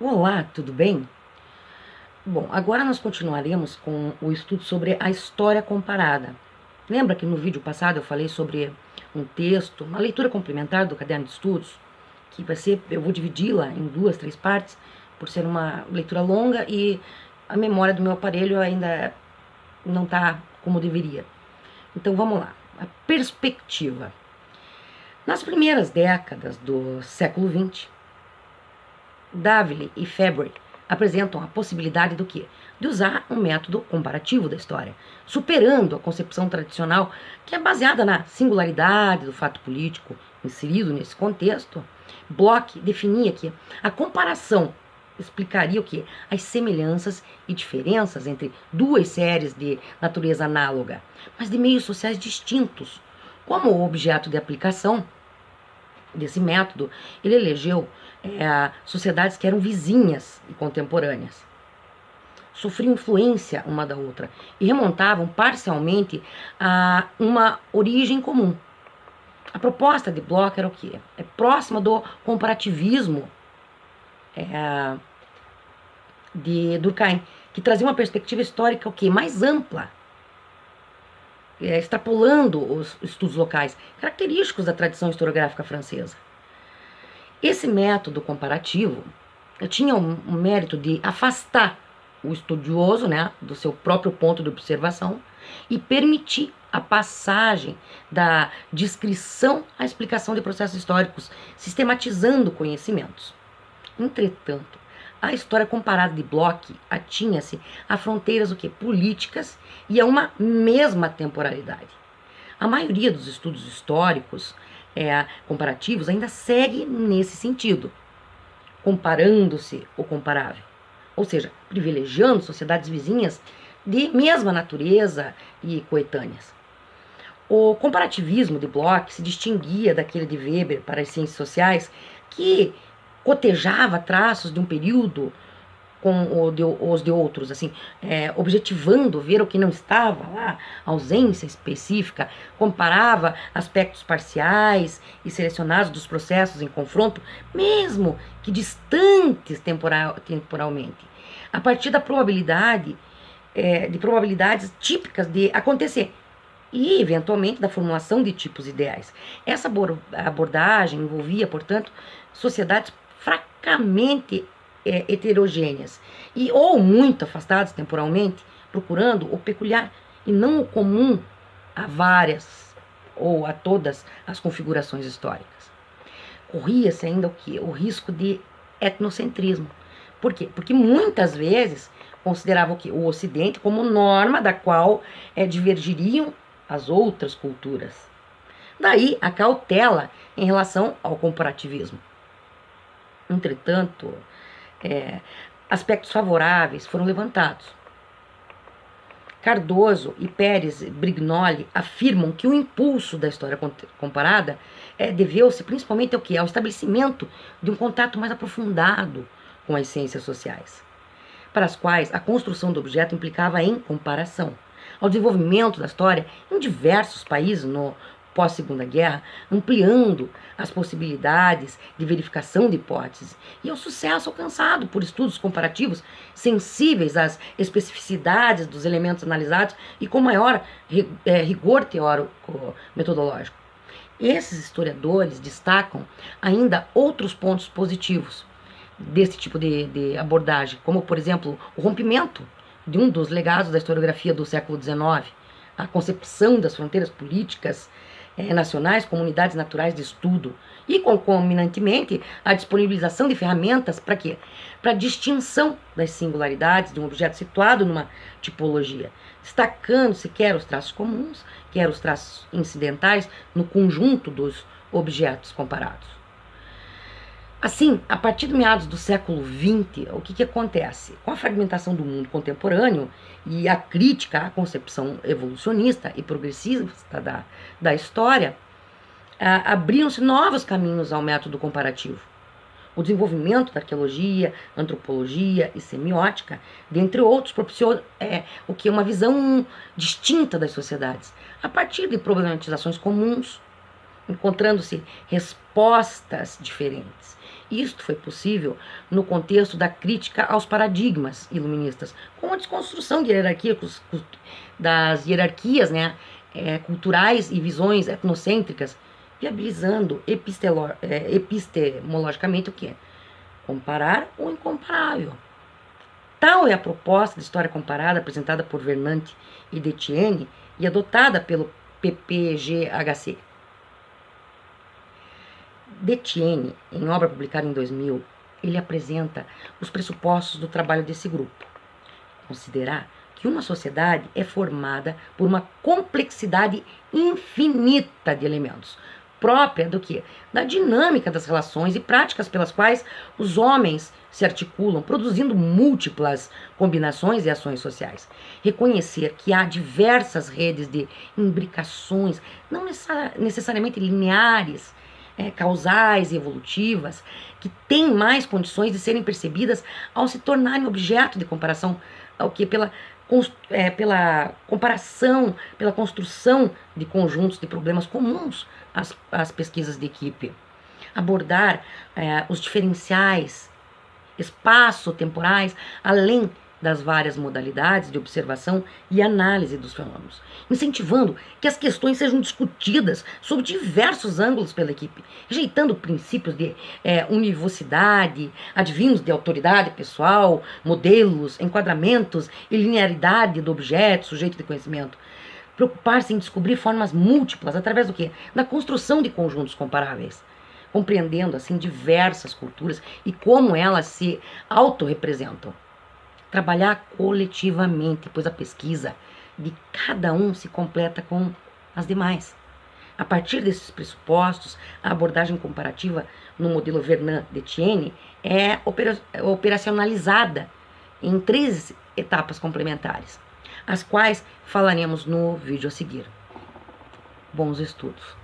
Olá, tudo bem? Bom, agora nós continuaremos com o estudo sobre a história comparada. Lembra que no vídeo passado eu falei sobre um texto, uma leitura complementar do caderno de estudos, que eu vou dividi-la em duas, três partes, por ser uma leitura longa e a memória do meu aparelho ainda não está como deveria. Então vamos lá. A perspectiva. Nas primeiras décadas do século XX, Davile e Fabry apresentam a possibilidade do quê? De usar um método comparativo da história, superando a concepção tradicional que é baseada na singularidade do fato político inserido nesse contexto. Bloch definia que a comparação explicaria o quê? As semelhanças e diferenças entre duas séries de natureza análoga, mas de meios sociais distintos. Como objeto de aplicação desse método, ele elegeu sociedades que eram vizinhas e contemporâneas, sofriam influência uma da outra e remontavam parcialmente a uma origem comum. A proposta de Bloch era o quê? É próxima do comparativismo de Durkheim, que trazia uma perspectiva histórica o quê? Mais ampla, extrapolando os estudos locais, característicos da tradição historiográfica francesa. Esse método comparativo tinha o mérito de afastar o estudioso, do seu próprio ponto de observação e permitir a passagem da descrição à explicação de processos históricos, sistematizando conhecimentos. Entretanto, a história comparada de Bloch atinha-se a fronteiras políticas e a uma mesma temporalidade. A maioria dos estudos históricos comparativos ainda segue nesse sentido, comparando-se o comparável, ou seja, privilegiando sociedades vizinhas de mesma natureza e coetâneas. O comparativismo de Bloch se distinguia daquele de Weber para as ciências sociais, que cotejava traços de um período com os de outros, objetivando ver o que não estava lá, ausência específica, comparava aspectos parciais e selecionados dos processos em confronto, mesmo que distantes temporalmente, a partir da probabilidade, de probabilidades típicas de acontecer e, eventualmente, da formulação de tipos ideais. Essa abordagem envolvia, portanto, sociedades fracamente heterogêneas ou muito afastadas temporalmente, procurando o peculiar e não o comum a várias ou a todas as configurações históricas. Corria-se ainda o risco de etnocentrismo. Por quê? Porque muitas vezes considerava o Ocidente como norma da qual divergiriam as outras culturas. Daí a cautela em relação ao comparativismo. Entretanto, aspectos favoráveis foram levantados. Cardoso e Pérez Brignoli afirmam que o impulso da história comparada deveu-se principalmente ao estabelecimento de um contato mais aprofundado com as ciências sociais, para as quais a construção do objeto implicava em comparação, ao desenvolvimento da história em diversos países no pós-Segunda Guerra, ampliando as possibilidades de verificação de hipóteses e ao sucesso alcançado por estudos comparativos sensíveis às especificidades dos elementos analisados e com maior rigor teórico-metodológico. Esses historiadores destacam ainda outros pontos positivos desse tipo de abordagem, como, por exemplo, o rompimento de um dos legados da historiografia do século XIX, a concepção das fronteiras políticas nacionais, comunidades naturais de estudo e, concomitantemente, a disponibilização de ferramentas para quê? Para a distinção das singularidades de um objeto situado numa tipologia, destacando-se quer os traços comuns, quer os traços incidentais no conjunto dos objetos comparados. Assim, a partir de meados do século XX, o que acontece? Com a fragmentação do mundo contemporâneo e a crítica à concepção evolucionista e progressista da história, abriram-se novos caminhos ao método comparativo. O desenvolvimento da arqueologia, antropologia e semiótica, dentre outros, propiciou uma visão distinta das sociedades, a partir de problematizações comuns, encontrando-se respostas diferentes Isto foi possível no contexto da crítica aos paradigmas iluministas, com a desconstrução de das hierarquias, né, culturais e visões etnocêntricas, viabilizando epistemologicamente o que é? Comparar o incomparável. Tal é a proposta de história comparada apresentada por Vernante e Detienne e adotada pelo PPGHC. Detienne, em obra publicada em 2000, ele apresenta os pressupostos do trabalho desse grupo. Considerar que uma sociedade é formada por uma complexidade infinita de elementos, própria do que? Da dinâmica das relações e práticas pelas quais os homens se articulam, produzindo múltiplas combinações e ações sociais. Reconhecer que há diversas redes de imbricações, não necessariamente lineares, causais e evolutivas, que têm mais condições de serem percebidas ao se tornarem objeto de comparação, ao que pela comparação, pela construção de conjuntos de problemas comuns às pesquisas de equipe. Abordar os diferenciais espaço-temporais, além das várias modalidades de observação e análise dos fenômenos, incentivando que as questões sejam discutidas sob diversos ângulos pela equipe, rejeitando princípios de univocidade, advindos de autoridade pessoal, modelos, enquadramentos e linearidade do objeto, sujeito de conhecimento. Preocupar-se em descobrir formas múltiplas através do quê? Da construção de conjuntos comparáveis, compreendendo assim diversas culturas e como elas se autorrepresentam. Trabalhar coletivamente, pois a pesquisa de cada um se completa com as demais. A partir desses pressupostos, a abordagem comparativa no modelo Vernant-Detienne é operacionalizada em 3 etapas complementares, as quais falaremos no vídeo a seguir. Bons estudos!